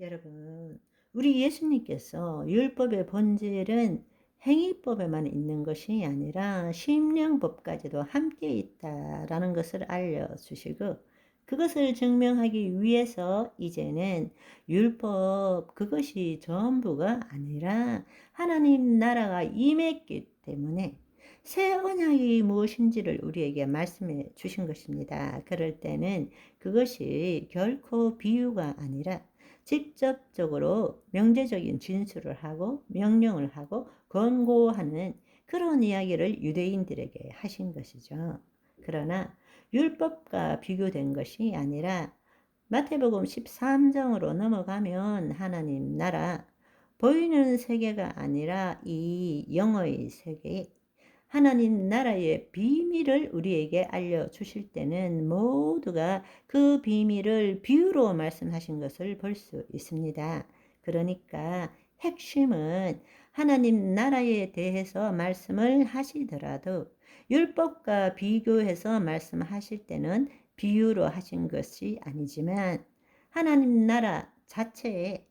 여러분, 우리 예수님께서 율법의 본질은 행위법에만 있는 것이 아니라 심령법까지도 함께 있다라는 것을 알려주시고, 그것을 증명하기 위해서 이제는 율법 그것이 전부가 아니라 하나님 나라가 임했기 때문에 새 언약이 무엇인지를 우리에게 말씀해 주신 것입니다. 그럴 때는 그것이 결코 비유가 아니라 직접적으로 명제적인 진술을 하고 명령을 하고 권고하는 그런 이야기를 유대인들에게 하신 것이죠. 그러나 율법과 비교된 것이 아니라 마태복음 13장으로 넘어가면 하나님 나라 보이는 세계가 아니라 이 영어의 세계 하나님 나라의 비밀을 우리에게 알려주실 때는 모두가 그 비밀을 비유로 말씀하신 것을 볼 수 있습니다. 그러니까 핵심은 하나님 나라에 대해서 말씀을 하시더라도 율법과 비교해서 말씀하실 때는 비유로 하신 것이 아니지만 하나님 나라 자체에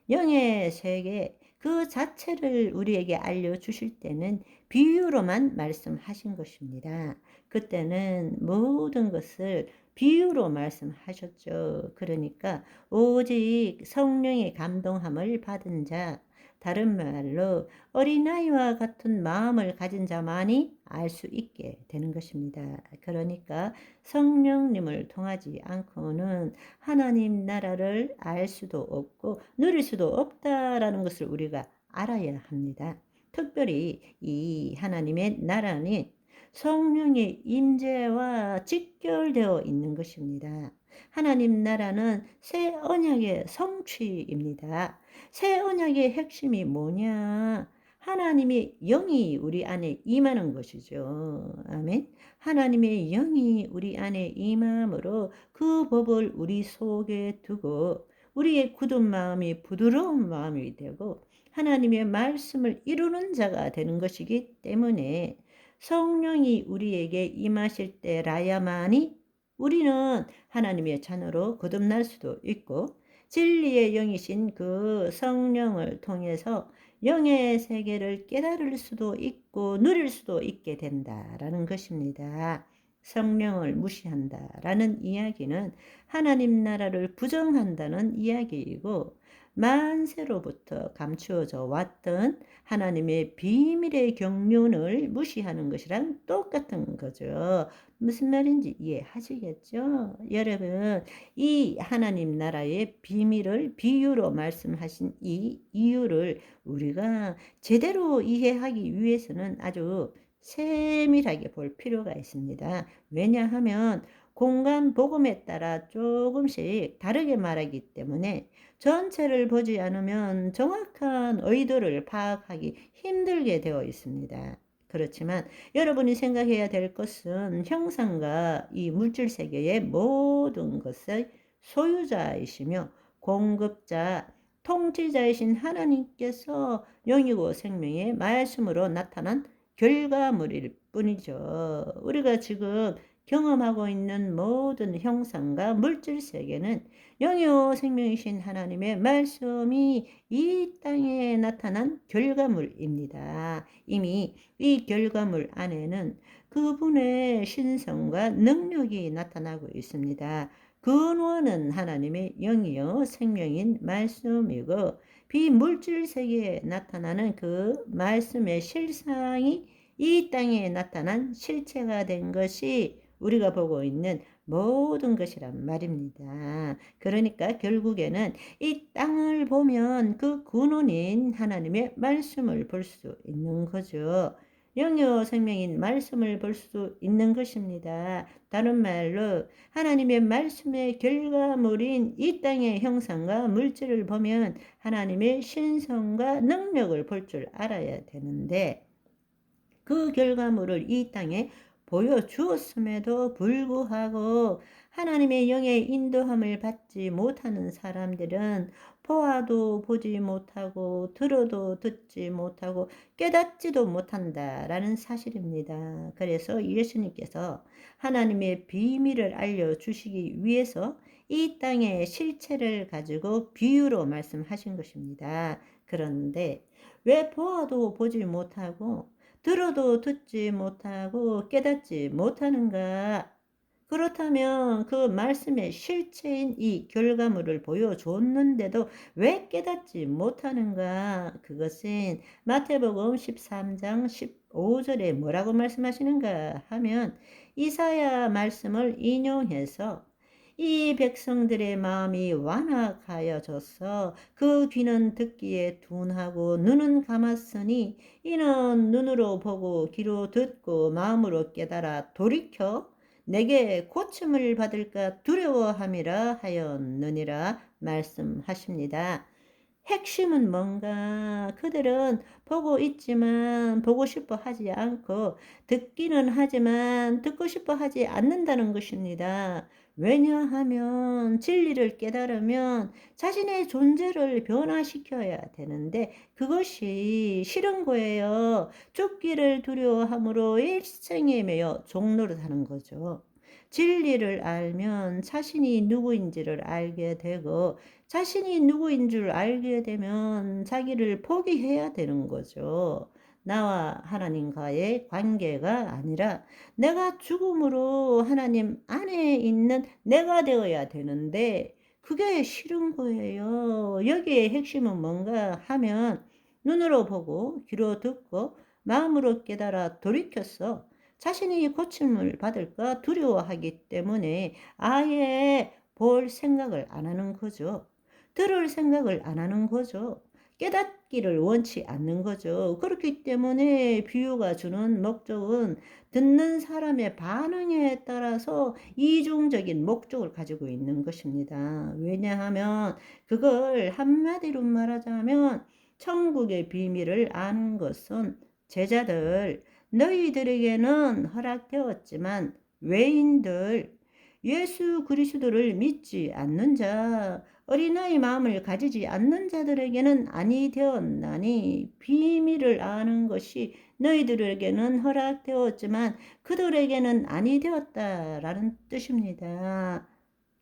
영의 세계 그 자체를 우리에게 알려주실 때는 비유로만 말씀하신 것입니다. 그때는 모든 것을 비유로 말씀하셨죠. 그러니까 오직 성령의 감동함을 받은 자, 다른 말로 어린아이와 같은 마음을 가진 자만이 알 수 있게 되는 것입니다. 그러니까 성령님을 통하지 않고는 하나님 나라를 알 수도 없고 누릴 수도 없다라는 것을 우리가 알아야 합니다. 특별히 이 하나님의 나라는 성령의 임재와 직결되어 있는 것입니다. 하나님 나라는 새 언약의 성취입니다. 새 언약의 핵심이 뭐냐? 하나님의 영이 우리 안에 임하는 것이죠. 아멘. 하나님의 영이 우리 안에 임함으로 그 법을 우리 속에 두고 우리의 굳은 마음이 부드러운 마음이 되고 하나님의 말씀을 이루는 자가 되는 것이기 때문에 성령이 우리에게 임하실 때라야만이 우리는 하나님의 자녀로 거듭날 수도 있고 진리의 영이신 그 성령을 통해서 영의 세계를 깨달을 수도 있고 누릴 수도 있게 된다라는 것입니다. 성령을 무시한다라는 이야기는 하나님 나라를 부정한다는 이야기이고 만세로부터 감추어져 왔던 하나님의 비밀의 경륜을 무시하는 것이랑 똑같은 거죠. 무슨 말인지 이해하시겠죠? 여러분, 이 하나님 나라의 비밀을 비유로 말씀하신 이 이유를 우리가 제대로 이해하기 위해서는 아주 세밀하게 볼 필요가 있습니다. 왜냐하면 공간 복음에 따라 조금씩 다르게 말하기 때문에 전체를 보지 않으면 정확한 의도를 파악하기 힘들게 되어 있습니다. 그렇지만 여러분이 생각해야 될 것은 형상과 이 물질 세계의 모든 것의 소유자이시며 공급자, 통치자이신 하나님께서 영이고 생명의 말씀으로 나타난 결과물일 뿐이죠. 우리가 지금 경험하고 있는 모든 형상과 물질 세계는 영이요 생명이신 하나님의 말씀이 이 땅에 나타난 결과물입니다. 이미 이 결과물 안에는 그분의 신성과 능력이 나타나고 있습니다. 근원은 하나님의 영이요 생명인 말씀이고 비물질 세계에 나타나는 그 말씀의 실상이 이 땅에 나타난 실체가 된 것이 우리가 보고 있는 모든 것이란 말입니다. 그러니까 결국에는 이 땅을 보면 그 근원인 하나님의 말씀을 볼 수 있는 거죠. 영요 생명인 말씀을 볼 수 있는 것입니다. 다른 말로 하나님의 말씀의 결과물인 이 땅의 형상과 물질을 보면 하나님의 신성과 능력을 볼 줄 알아야 되는데 그 결과물을 이 땅에 보여주었음에도 불구하고 하나님의 영의 인도함을 받지 못하는 사람들은 보아도 보지 못하고 들어도 듣지 못하고 깨닫지도 못한다라는 사실입니다. 그래서 예수님께서 하나님의 비밀을 알려주시기 위해서 이 땅의 실체를 가지고 비유로 말씀하신 것입니다. 그런데 왜 보아도 보지 못하고 들어도 듣지 못하고 깨닫지 못하는가? 그렇다면 그 말씀의 실체인 이 결과물을 보여줬는데도 왜 깨닫지 못하는가? 그것은 마태복음 13장 15절에 뭐라고 말씀하시는가 하면 이사야 말씀을 인용해서 이 백성들의 마음이 완악하여져서 그 귀는 듣기에 둔하고 눈은 감았으니 이는 눈으로 보고 귀로 듣고 마음으로 깨달아 돌이켜 내게 고침을 받을까 두려워함이라 하였느니라 말씀하십니다. 핵심은 뭔가? 그들은 보고 있지만 보고 싶어 하지 않고 듣기는 하지만 듣고 싶어 하지 않는다는 것입니다. 왜냐하면 진리를 깨달으면 자신의 존재를 변화시켜야 되는데 그것이 싫은 거예요. 죽기를 두려워함으로 일생에 매여 종노릇하는 거죠. 진리를 알면 자신이 누구인지를 알게 되고 자신이 누구인 줄 알게 되면 자기를 포기해야 되는 거죠. 나와 하나님과의 관계가 아니라 내가 죽음으로 하나님 안에 있는 내가 되어야 되는데 그게 싫은 거예요. 여기에 핵심은 뭔가 하면 눈으로 보고 귀로 듣고 마음으로 깨달아 돌이켰어. 자신이 고침을 받을까 두려워하기 때문에 아예 볼 생각을 안 하는 거죠. 들을 생각을 안 하는 거죠. 깨닫기를 원치 않는 거죠. 그렇기 때문에 비유가 주는 목적은 듣는 사람의 반응에 따라서 이중적인 목적을 가지고 있는 것입니다. 왜냐하면 그걸 한마디로 말하자면 천국의 비밀을 아는 것은 제자들, 너희들에게는 허락되었지만 외인들, 예수 그리스도를 믿지 않는 자, 어린아이 마음을 가지지 않는 자들에게는 아니 되었나니 비밀을 아는 것이 너희들에게는 허락되었지만 그들에게는 아니 되었다라는 뜻입니다.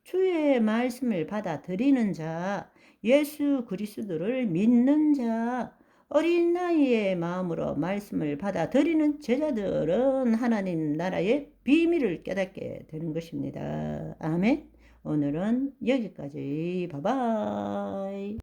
주의 말씀을 받아들이는 자, 예수 그리스도를 믿는 자, 어린 나이의 마음으로 말씀을 받아들이는 제자들은 하나님 나라의 비밀을 깨닫게 되는 것입니다. 아멘. 오늘은 여기까지. 바이바이.